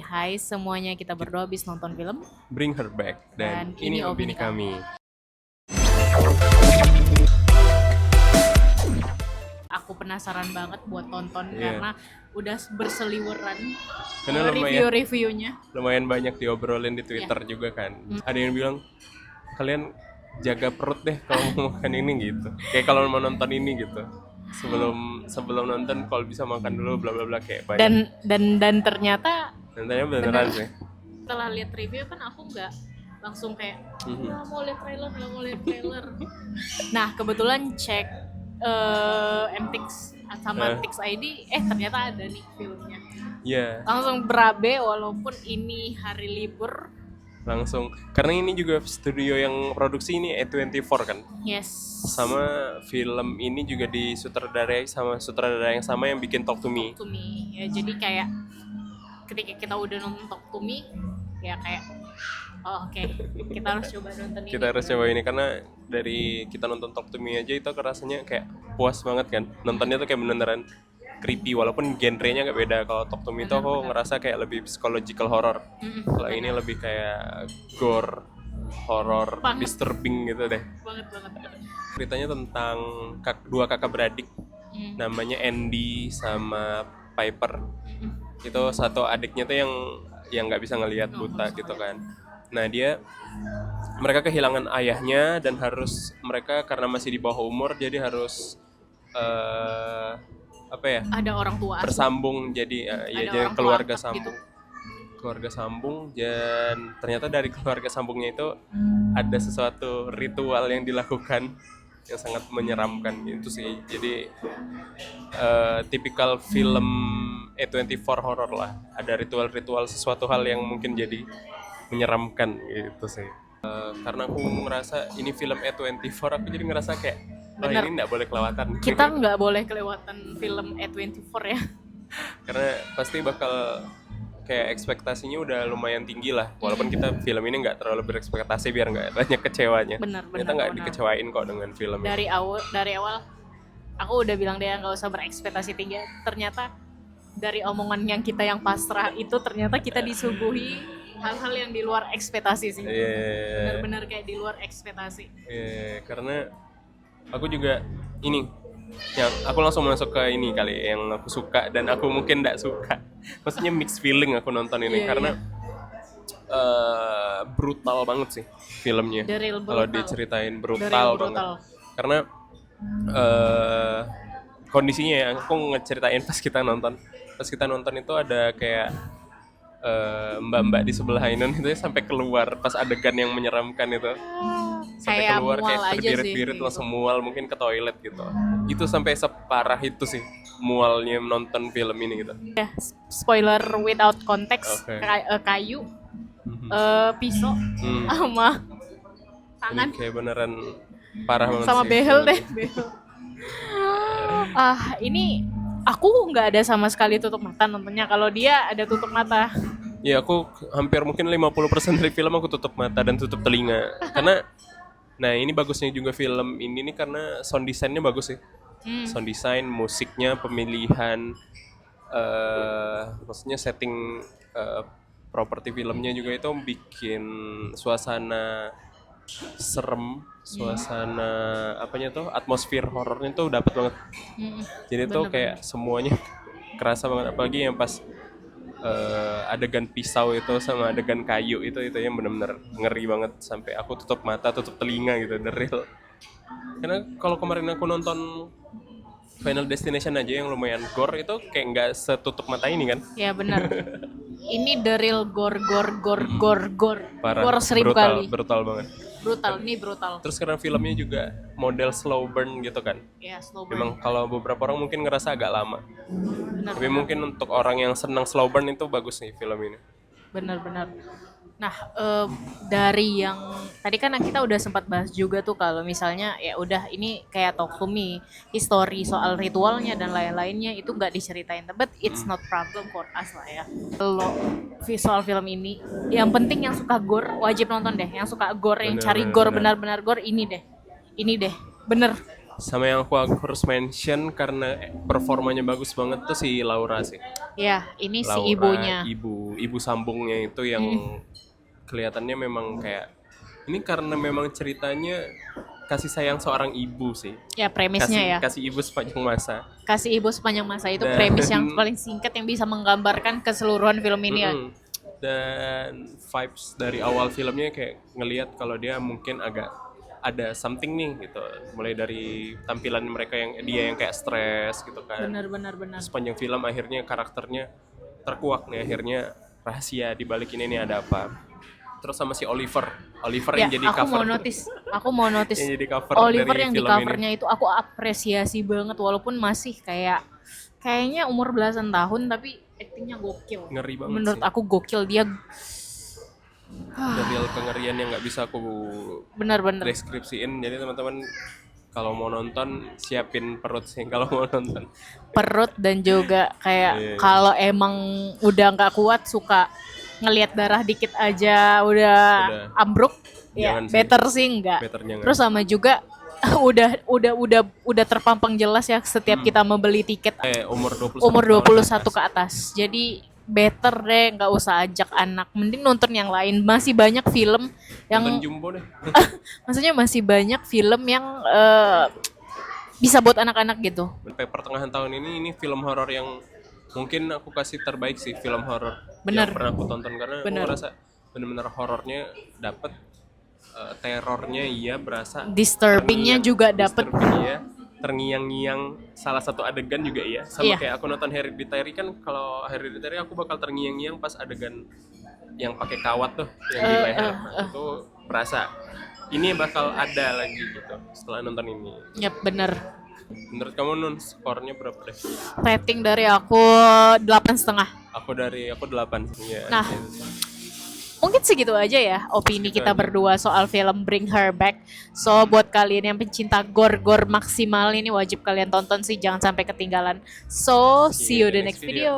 Hai semuanya, kita berdua habis nonton film. Bring Her Back dan Dan ini ini opini opini kami. Aku penasaran banget buat tonton Iya. karena udah berseliweran Karena lumayan review-reviewnya. lumayan banyak diobrolin di Twitter juga kan. Ada yang bilang kalian jaga perut deh kalau mau makan ini gitu. Kayak kalau mau nonton ini gitu. Sebelum nonton kalau bisa makan dulu bla bla bla kayak banyak. Dan ternyata Nontonnya beneran bener. sih. Setelah lihat review kan aku nggak langsung kayak nggak mau lihat trailer. Nah kebetulan cek MTix sama Tix ID, ternyata ada nih filmnya. Iya, Langsung berabe walaupun ini hari libur. langsung. Karena ini juga studio yang produksi ini A24 kan. Yes. Sama film ini juga disutradarai sama sutradara yang sama yang bikin Talk to Me. To Me. Ya, jadi kayak ketika kita udah nonton Talk to Me, ya kayak oke, kita harus coba nonton ini. Kita harus coba ini karena dari kita nonton Talk to Me aja itu rasanya kayak puas banget kan. Nontonnya tuh kayak beneran creepy walaupun genrenya nggak beda. Kalau Talk to Me itu aku ngerasa kayak lebih psychological horror. Kalau ini lebih kayak gore, horror, Banget. disturbing gitu deh. Banget. Ceritanya tentang dua kakak beradik namanya Andy sama Piper. Itu satu adiknya tuh yang nggak bisa ngelihat, buta gitu kan. Nah mereka kehilangan ayahnya dan mereka karena masih di bawah umur jadi harus Ada orang tua asuh. bersambung jadi Ada jadi orang tua keluarga angkat sambung. gitu. Keluarga sambung dan ternyata dari keluarga sambungnya itu ada sesuatu ritual yang dilakukan yang sangat menyeramkan itu sih. Jadi tipikal film A24 horror lah. Ada ritual-ritual sesuatu hal yang mungkin jadi menyeramkan gitu sih. Karena aku ngerasa ini film A24, aku jadi ngerasa kayak Bener. ini nggak boleh kelewatan. Kita nggak boleh kelewatan film A24 ya. Karena pasti bakal kayak ekspektasinya udah lumayan tinggi lah. Walaupun kita film ini nggak terlalu berekspektasi biar nggak banyak kecewanya. Benar. Kita nggak dikecewain kok dengan film ini. Dari awal aku udah bilang dia nggak usah berekspektasi tinggi. Ternyata dari omongan yang kita yang pasrah itu ternyata kita disuguhi hal-hal yang di luar ekspektasi sih. Benar-benar kayak di luar ekspektasi. Karena aku juga ini yang aku langsung masuk ke ini kali yang aku suka dan aku mungkin nggak suka. Maksudnya mixed feeling aku nonton ini karena brutal banget sih filmnya. Kalau diceritain brutal banget. Karena kondisinya ya aku ngeceritain pas kita nonton itu ada kayak mbak-mbak di sebelah Ainun itu sampai keluar pas adegan yang menyeramkan itu. Sampai Kayak keluar mual kayak aja terbirit-birit sih, langsung mual mungkin ke toilet gitu. Itu sampai separah itu sih mualnya nonton film ini gitu. Ya, spoiler without context. Oke. Kayu, pisau, sama tangan, Ini kayak beneran parah banget sama sih. behel deh. Ini aku nggak ada sama sekali tutup mata nontonnya. Kalau dia ada tutup mata. Ya aku hampir mungkin 50% dari film aku tutup mata dan tutup telinga. Karena nah ini bagusnya juga film ini nih karena sound design-nya bagus sih. Sound design, musiknya, pemilihan maksudnya setting properti filmnya juga itu bikin suasana serem, suasana apanya tuh atmosfer horornya tuh dapat banget. Jadi tuh kayak semuanya kerasa banget apalagi yang pas adegan pisau itu sama adegan kayu itu yang benar-benar ngeri banget sampai aku tutup mata, tutup telinga gitu, the real. Karena kalau kemarin aku nonton Final Destination aja yang lumayan gore itu kayak nggak setutup mata ini kan. Ya benar. Ini the real gore. Parah, Gore 1000 kali. brutal banget. Brutal. Terus karena filmnya juga model slow burn gitu kan. Ya, slow burn. Memang kalau beberapa orang mungkin ngerasa agak lama. Benar. Tapi mungkin untuk orang yang senang slow burn itu bagus nih film ini. Benar. Nah, dari yang tadi kan kita udah sempat bahas juga tuh kalau misalnya ya udah ini kayak Talk to Me, history soal ritualnya dan lain-lainnya itu nggak diceritain, but it's not problem for us lah ya. Kalau visual film ini, yang penting yang suka gore wajib nonton deh, yang suka gore, yang cari gore benar-benar gore ini deh, bener. Sama yang aku harus mention karena performanya bagus banget tuh si Laura sih. Ya, ini si Laura, ibunya. ibu sambungnya itu yang kelihatannya memang kayak ini karena memang ceritanya kasih sayang seorang ibu sih. Ya, premisnya ya. Kasih ibu sepanjang masa. Kasih ibu sepanjang masa itu Dan- premis yang paling singkat yang bisa menggambarkan keseluruhan film ini ya. Dan vibes dari awal filmnya kayak ngelihat kalau dia mungkin agak ada something nih gitu. Mulai dari tampilan mereka yang dia yang kayak stres gitu kan. Benar. Sepanjang film akhirnya karakternya terkuak nih, akhirnya rahasia di balik ini nih ada apa. Terus sama si Oliver Ya, yang jadi aku cover mau notice yang jadi cover Oliver dari yang di film covernya itu aku apresiasi banget walaupun masih kayaknya umur belasan tahun tapi aktingnya gokil. Ngeri banget Menurut sih. aku gokil dia The real kengerian yang nggak bisa aku benar-benar deskripsiin. Jadi teman-teman kalau mau nonton siapin perut sih kalau mau nonton. perut dan juga kayak Iya. kalau emang udah nggak kuat suka ngelihat darah dikit aja udah ambruk ya Jangan sih. better sih enggak. Better jangan. Terus sama juga udah terpampang jelas ya setiap kita membeli tiket Umur 21 umur tahun 21 ke atas. Jadi better deh nggak usah ajak anak. Mending nonton yang lain. Masih banyak film yang nonton Jumbo deh. maksudnya masih banyak film yang bisa buat anak-anak gitu. Sampai pertengahan tahun ini film horor yang mungkin aku kasih terbaik sih, film horor Bener. yang pernah aku tonton karena Bener. aku rasa benar-benar horornya dapet, terornya iya berasa, Disturbingnya juga dapet. disturbing iya, terngiang-ngiang salah satu adegan juga iya. Sama Iya. kayak aku nonton Hereditary kan, kalau Hereditary aku bakal terngiang-ngiang pas adegan yang pakai kawat tuh yang di leher itu berasa ini bakal ada lagi gitu setelah nonton ini. Yap, bener. Menurut kamu Nun, skornya berapa deh? Rating dari aku 8,5. Aku 8. Ya, Nah, mungkin segitu aja ya opini Segitu kita aja. berdua soal film Bring Her Back. So buat kalian yang pencinta gore maksimal ini wajib kalian tonton sih, jangan sampai ketinggalan. So see you the next video.